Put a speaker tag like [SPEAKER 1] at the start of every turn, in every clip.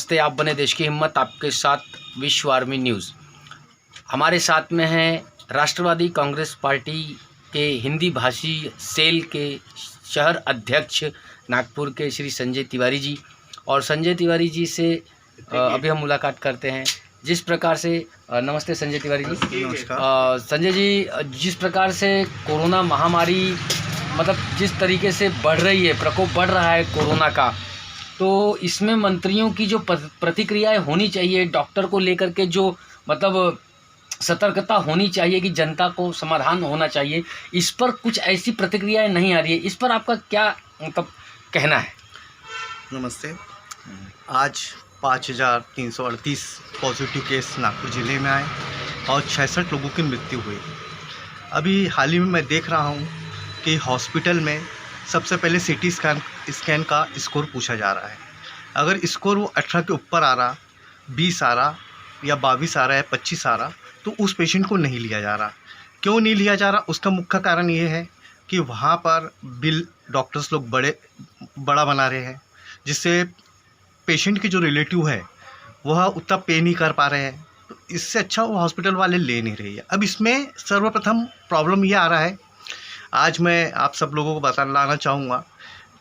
[SPEAKER 1] नमस्ते, आप बने देश की हिम्मत, आपके साथ विश्व आर्मी न्यूज़। हमारे साथ में हैं राष्ट्रवादी कांग्रेस पार्टी के हिंदी भाषी सेल के शहर अध्यक्ष नागपुर के श्री संजय तिवारी जी। और संजय तिवारी जी से अभी हम मुलाकात करते हैं। जिस प्रकार से नमस्ते संजय तिवारी जी।
[SPEAKER 2] नमस्कार।
[SPEAKER 1] संजय जी, जिस प्रकार से कोरोना महामारी मतलब जिस तरीके से बढ़ रही है, प्रकोप बढ़ रहा है कोरोना का, तो इसमें मंत्रियों की जो प्रतिक्रियाएं होनी चाहिए, डॉक्टर को लेकर के जो मतलब सतर्कता होनी चाहिए कि जनता को समाधान होना चाहिए, इस पर कुछ ऐसी प्रतिक्रियाएं नहीं आ रही है। इस पर आपका क्या मतलब कहना है?
[SPEAKER 2] नमस्ते। आज 5338 पॉजिटिव केस नागपुर ज़िले में आए और 66 लोगों की मृत्यु हुई। अभी हाल ही में मैं देख रहा हूँ कि हॉस्पिटल में सबसे पहले सीटी स्कैन का स्कोर पूछा जा रहा है। अगर स्कोर वो 18 के ऊपर आ रहा, 20 आ रहा या 22 आ रहा है, 25 आ रहा, तो उस पेशेंट को नहीं लिया जा रहा। क्यों नहीं लिया जा रहा? उसका मुख्य कारण ये है कि वहाँ पर बिल डॉक्टर्स लोग बड़ा बना रहे हैं, जिससे पेशेंट के जो रिलेटिव है वह उतना पे नहीं कर पा रहे हैं। तो इससे अच्छा वो हॉस्पिटल वाले ले नहीं रही है। अब इसमें सर्वप्रथम प्रॉब्लम ये आ रहा है, आज मैं आप सब लोगों को बताना चाहूँगा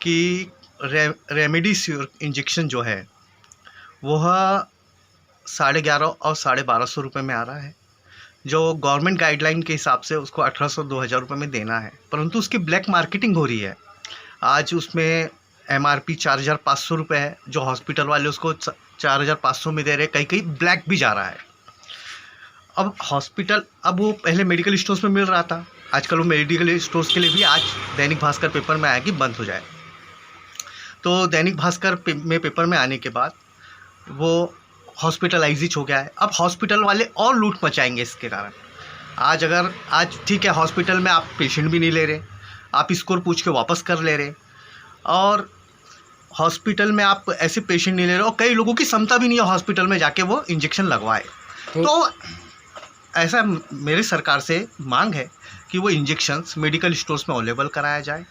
[SPEAKER 2] कि रेमडेसिविर इंजेक्शन जो है वह 1150 और 1250 रुपये में आ रहा है। जो गवर्नमेंट गाइडलाइन के हिसाब से उसको 1800-2000 रुपये में देना है, परंतु उसकी ब्लैक मार्केटिंग हो रही है। आज उसमें MRP 4500 रुपये है, जो हॉस्पिटल वाले उसको 4500 में दे रहे हैं, कहीं कहीं ब्लैक भी जा रहा है। अब वो पहले मेडिकल स्टोर्स में मिल रहा था, आजकल वो मेडिकल स्टोर्स के लिए भी आज दैनिक भास्कर पेपर में आया कि बंद हो जाए। तो दैनिक भास्कर में पेपर में आने के बाद वो हॉस्पिटलाइज हो गया है। अब हॉस्पिटल वाले और लूट मचाएंगे इसके कारण। आज ठीक है, हॉस्पिटल में आप पेशेंट भी नहीं ले रहे, आप स्कोर पूछ के वापस कर ले रहे, और हॉस्पिटल में आप ऐसे पेशेंट नहीं ले रहे, और कई लोगों की क्षमता भी नहीं है हॉस्पिटल में जाके वो इंजेक्शन लगवाए। तो ऐसा मेरी सरकार से मांग है कि वो इंजेक्शन्स मेडिकल स्टोर्स में अवेलेबल कराया जाए,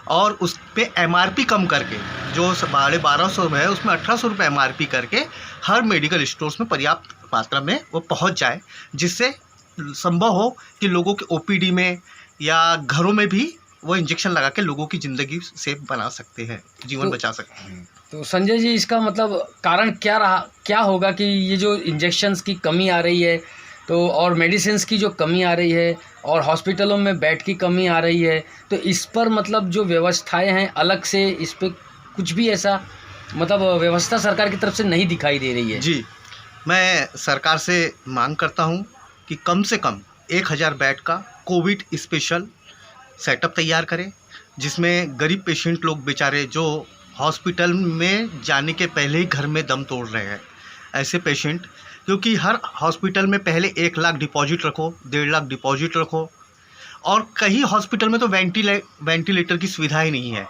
[SPEAKER 2] और उस पर MRP कम करके, जो 1250 है उसमें 1800 रुपये MRP करके हर मेडिकल स्टोर्स में पर्याप्त मात्रा में वो पहुंच जाए, जिससे संभव हो कि लोगों के OPD में या घरों में भी वो इंजेक्शन लगा के लोगों की ज़िंदगी सेफ बना सकते हैं, जीवन बचा सकते हैं।
[SPEAKER 1] तो संजय जी, इसका मतलब कारण क्या होगा कि ये जो इंजेक्शन्स की कमी आ रही है, तो और मेडिसिन्स की जो कमी आ रही है, और हॉस्पिटलों में बेड की कमी आ रही है, तो इस पर मतलब जो व्यवस्थाएं हैं अलग से, इस पर कुछ भी ऐसा मतलब व्यवस्था सरकार की तरफ से नहीं दिखाई दे रही है?
[SPEAKER 2] जी, मैं सरकार से मांग करता हूं कि कम से कम 1000 बेड का कोविड स्पेशल सेटअप तैयार करें, जिसमें गरीब पेशेंट लोग बेचारे जो हॉस्पिटल में जाने के पहले ही घर में दम तोड़ रहे हैं, ऐसे पेशेंट, क्योंकि हर हॉस्पिटल में पहले 1 लाख डिपॉजिट रखो, 1.5 लाख डिपॉजिट रखो, और कई हॉस्पिटल में तो वेंटिलेटर की सुविधा ही नहीं है।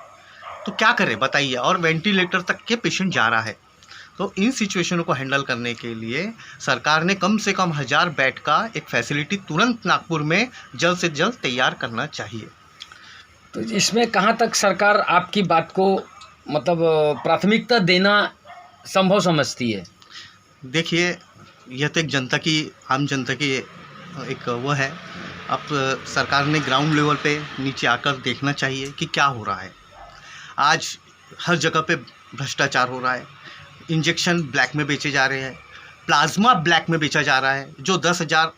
[SPEAKER 2] तो क्या करें बताइए, और वेंटिलेटर तक के पेशेंट जा रहा है। तो इन सिचुएशनों को हैंडल करने के लिए सरकार ने कम से कम 1000 बेड का एक फैसिलिटी तुरंत नागपुर में जल्द से जल्द तैयार करना चाहिए।
[SPEAKER 1] तो इसमें कहाँ तक सरकार आपकी बात को मतलब प्राथमिकता देना संभव समझती है?
[SPEAKER 2] देखिए, यह तो एक आम जनता की एक वो है। अब सरकार ने ग्राउंड लेवल पे नीचे आकर देखना चाहिए कि क्या हो रहा है। आज हर जगह पे भ्रष्टाचार हो रहा है, इंजेक्शन ब्लैक में बेचे जा रहे हैं, प्लाज्मा ब्लैक में बेचा जा रहा है। जो 10,000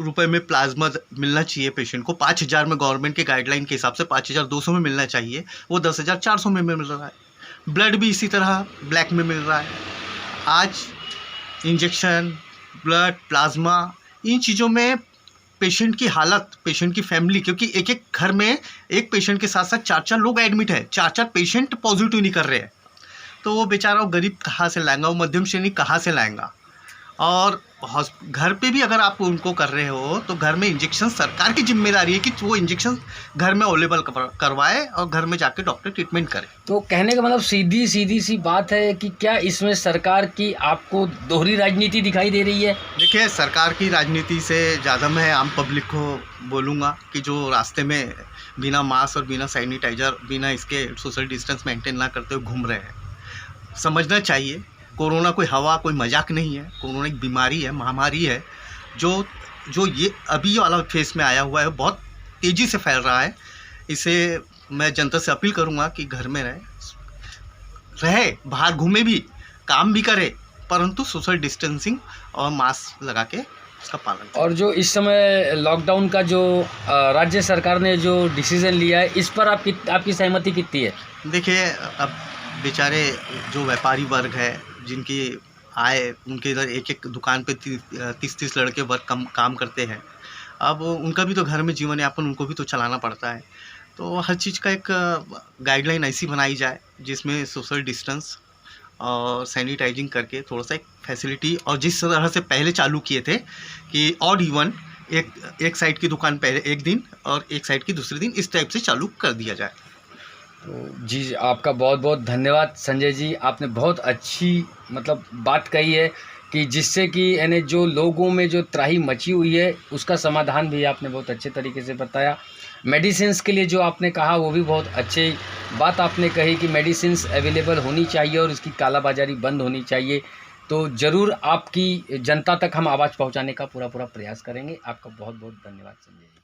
[SPEAKER 2] रुपये में प्लाज्मा मिलना चाहिए पेशेंट को, 5,000 में गवर्नमेंट के गाइडलाइन के हिसाब से 5,200 में मिलना चाहिए, वो 10,400 में मिल रहा है। ब्लड भी इसी तरह ब्लैक में मिल रहा है। आज इंजेक्शन, ब्लड, प्लाज्मा, इन चीज़ों में पेशेंट की हालत, पेशेंट की फैमिली, क्योंकि एक घर में एक पेशेंट के साथ साथ 4 लोग एडमिट है, 4 पेशेंट पॉजिटिव नहीं कर रहे हैं, तो वो बेचारा वो गरीब कहाँ से लाएगा, वो मध्यम श्रेणी कहाँ से लाएगा। और घर पे भी अगर आप उनको कर रहे हो तो घर में इंजेक्शन सरकार की जिम्मेदारी है कि वो इंजेक्शन घर में अवेलेबल करवाए और घर में जाके डॉक्टर ट्रीटमेंट करे।
[SPEAKER 1] तो कहने का मतलब सीधी सी बात है कि क्या इसमें सरकार की आपको दोहरी राजनीति दिखाई दे रही है?
[SPEAKER 2] देखिए, सरकार की राजनीति से ज़्यादा मैं आम पब्लिक को बोलूँगा कि जो रास्ते में बिना मास्क और बिना सैनिटाइजर, बिना इसके सोशल डिस्टेंस मेंटेन ना करते हुए घूम रहे हैं, समझना चाहिए कोरोना कोई हवा, कोई मजाक नहीं है। कोरोना एक बीमारी है, महामारी है, जो जो ये अभी वाला फेस में आया हुआ है, बहुत तेज़ी से फैल रहा है। इसे मैं जनता से अपील करूँगा कि घर में रहे, बाहर घूमे भी, काम भी करे, परंतु सोशल डिस्टेंसिंग और मास्क लगा के उसका पालन करें।
[SPEAKER 1] और जो इस समय लॉकडाउन का जो राज्य सरकार ने जो डिसीज़न लिया है, इस पर आपकी सहमति कितनी है?
[SPEAKER 2] देखिए, अब बेचारे जो व्यापारी वर्ग है, जिनकी आय, उनके इधर एक एक दुकान पे 30-30 लड़के वर्क काम करते हैं। अब उनका भी तो घर में जीवन यापन उनको भी तो चलाना पड़ता है। तो हर चीज़ का एक गाइडलाइन ऐसी बनाई जाए जिसमें सोशल डिस्टेंस और सैनिटाइजिंग करके थोड़ा सा एक फैसिलिटी, और जिस तरह से पहले चालू किए थे कि ऑड इवन एक साइड की दुकान पहले एक दिन और एक साइड की दूसरे दिन, इस टाइप से चालू कर दिया जाए।
[SPEAKER 1] तो जी, आपका बहुत बहुत धन्यवाद संजय जी। आपने बहुत अच्छी मतलब बात कही है कि जिससे कि यानी जो लोगों में जो त्राही मची हुई है उसका समाधान भी आपने बहुत अच्छे तरीके से बताया। मेडिसिन्स के लिए जो आपने कहा वो भी बहुत अच्छी बात आपने कही कि मेडिसिन्स अवेलेबल होनी चाहिए और इसकी कालाबाजारी बंद होनी चाहिए। तो ज़रूर आपकी जनता तक हम आवाज़ पहुंचाने का पूरा प्रयास करेंगे। आपका बहुत बहुत धन्यवाद संजय जी।